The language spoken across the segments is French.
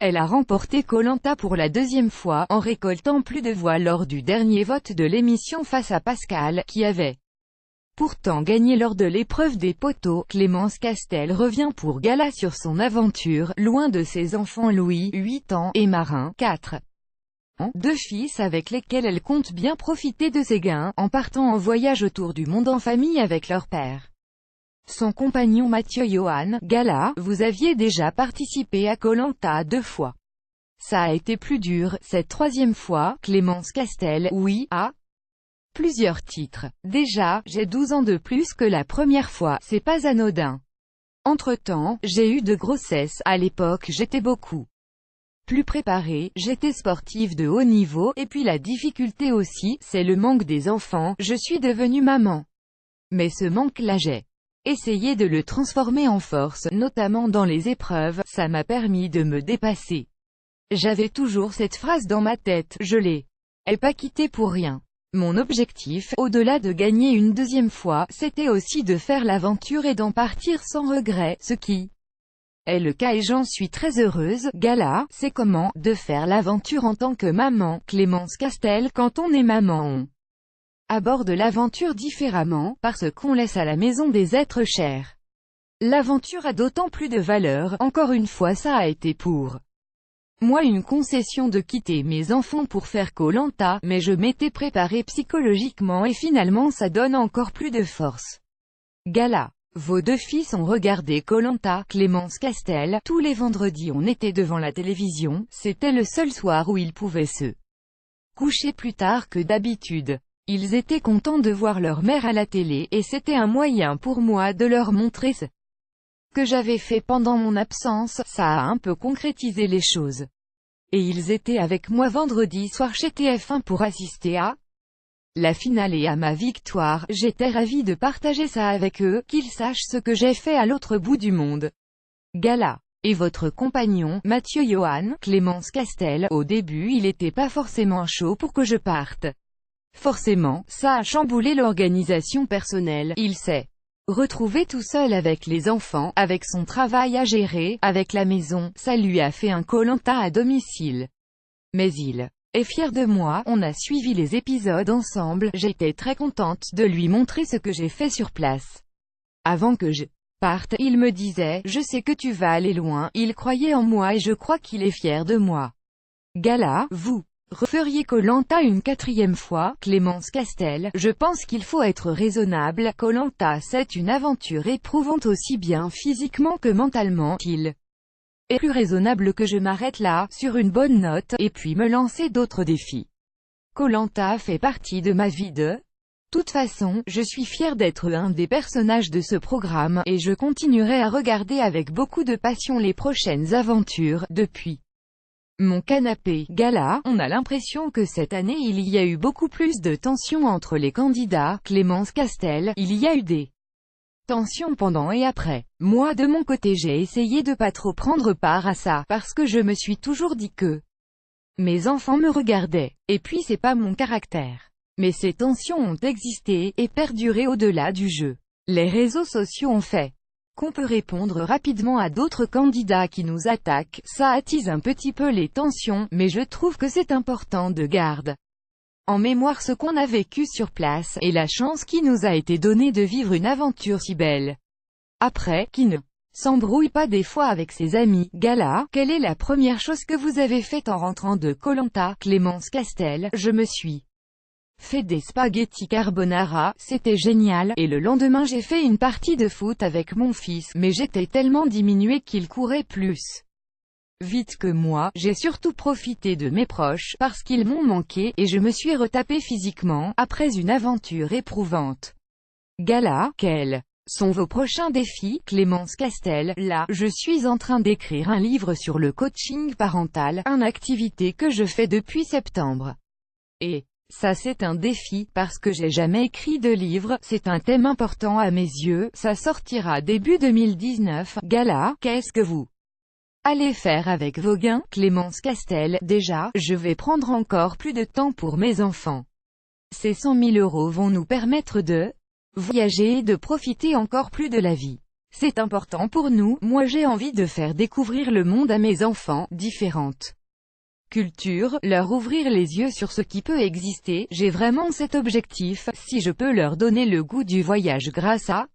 Elle a remporté Koh Lanta pour la deuxième fois, en récoltant plus de voix lors du dernier vote de l'émission face à Pascal, qui avait pourtant gagné lors de l'épreuve des poteaux. Clémence Castel revient pour gala sur son aventure, loin de ses enfants Louis, 8 ans, et Marin, 4 ans, deux fils avec lesquels elle compte bien profiter de ses gains, en partant en voyage autour du monde en famille avec leur père. Son compagnon Mathieu Johan, gala, vous aviez déjà participé à Koh Lanta 2 fois. Ça a été plus dur, cette troisième fois. Clémence Castel, oui, à plusieurs titres. Déjà, j'ai 12 ans de plus que la première fois, c'est pas anodin. Entre-temps, j'ai eu de grossesses, à l'époque j'étais beaucoup plus préparée, j'étais sportive de haut niveau, et puis la difficulté aussi, c'est le manque des enfants, je suis devenue maman. Mais ce manque-là j'ai essayé de le transformer en force, notamment dans les épreuves, ça m'a permis de me dépasser. J'avais toujours cette phrase dans ma tête, je l'ai pas quittée pour rien. Mon objectif, au-delà de gagner une deuxième fois, c'était aussi de faire l'aventure et d'en partir sans regret, ce qui est le cas et j'en suis très heureuse. Gala, c'est comment, de faire l'aventure en tant que maman. Clémence Castel, quand on est maman on aborde l'aventure différemment, parce qu'on laisse à la maison des êtres chers. L'aventure a d'autant plus de valeur, encore une fois ça a été pour moi une concession de quitter mes enfants pour faire Koh Lanta, mais je m'étais préparée psychologiquement et finalement ça donne encore plus de force. Gala. Vos deux fils ont regardé Koh Lanta. Clémence Castel, tous les vendredis on était devant la télévision, c'était le seul soir où ils pouvaient se coucher plus tard que d'habitude. Ils étaient contents de voir leur mère à la télé, et c'était un moyen pour moi de leur montrer ce que j'avais fait pendant mon absence. Ça a un peu concrétisé les choses. Et ils étaient avec moi vendredi soir chez TF1 pour assister à la finale et à ma victoire. J'étais ravie de partager ça avec eux, qu'ils sachent ce que j'ai fait à l'autre bout du monde. Gala. Et votre compagnon, Mathieu Johan? Clémence Castel, au début il était pas forcément chaud pour que je parte. Forcément, ça a chamboulé l'organisation personnelle, il s'est retrouvé tout seul avec les enfants, avec son travail à gérer, avec la maison, ça lui a fait un Koh Lanta à domicile. Mais il est fier de moi, on a suivi les épisodes ensemble, j'étais très contente de lui montrer ce que j'ai fait sur place. Avant que je parte, il me disait, je sais que tu vas aller loin, il croyait en moi et je crois qu'il est fier de moi. Gala, vous referiez Koh Lanta une 4e fois? Clémence Castel, je pense qu'il faut être raisonnable, Koh Lanta c'est une aventure éprouvante aussi bien physiquement que mentalement, il est plus raisonnable que je m'arrête là, sur une bonne note, et puis me lancer d'autres défis. Koh Lanta fait partie de ma vie de toute façon, je suis fière d'être un des personnages de ce programme, et je continuerai à regarder avec beaucoup de passion les prochaines aventures. Depuis mon canapé. Gala, on a l'impression que cette année il y a eu beaucoup plus de tensions entre les candidats. Clémence Castel, il y a eu des tensions pendant et après. Moi de mon côté j'ai essayé de pas trop prendre part à ça, parce que je me suis toujours dit que mes enfants me regardaient, et puis c'est pas mon caractère. Mais ces tensions ont existé, et perduré au-delà du jeu. Les réseaux sociaux ont fait qu'on peut répondre rapidement à d'autres candidats qui nous attaquent, ça attise un petit peu les tensions, mais je trouve que c'est important de garder en mémoire ce qu'on a vécu sur place, et la chance qui nous a été donnée de vivre une aventure si belle. Après, qui ne s'embrouille pas des fois avec ses amis. Gala, quelle est la première chose que vous avez faite en rentrant de Koh Lanta? Clémence Castel, je me suis fait des spaghettis carbonara, c'était génial, et le lendemain j'ai fait une partie de foot avec mon fils, mais j'étais tellement diminuée qu'il courait plus vite que moi. J'ai surtout profité de mes proches, parce qu'ils m'ont manqué, et je me suis retapée physiquement, après une aventure éprouvante. Gala, quels sont vos prochains défis? Clémence Castel, là, je suis en train d'écrire un livre sur le coaching parental, une activité que je fais depuis septembre. Et ça c'est un défi, parce que j'ai jamais écrit de livre, c'est un thème important à mes yeux, ça sortira début 2019. Gala, qu'est-ce que vous allez faire avec vos gains? Clémence Castel, déjà, je vais prendre encore plus de temps pour mes enfants. Ces 100 000 € vont nous permettre de voyager et de profiter encore plus de la vie. C'est important pour nous, moi j'ai envie de faire découvrir le monde à mes enfants, différentes cultures, leur ouvrir les yeux sur ce qui peut exister, j'ai vraiment cet objectif, si je peux leur donner le goût du voyage grâce à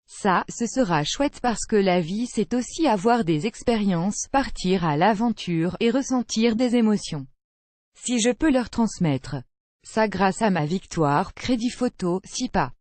ça, ce sera chouette parce que la vie c'est aussi avoir des expériences, partir à l'aventure, et ressentir des émotions. Si je peux leur transmettre ça grâce à ma victoire, crédit photo, SIPA.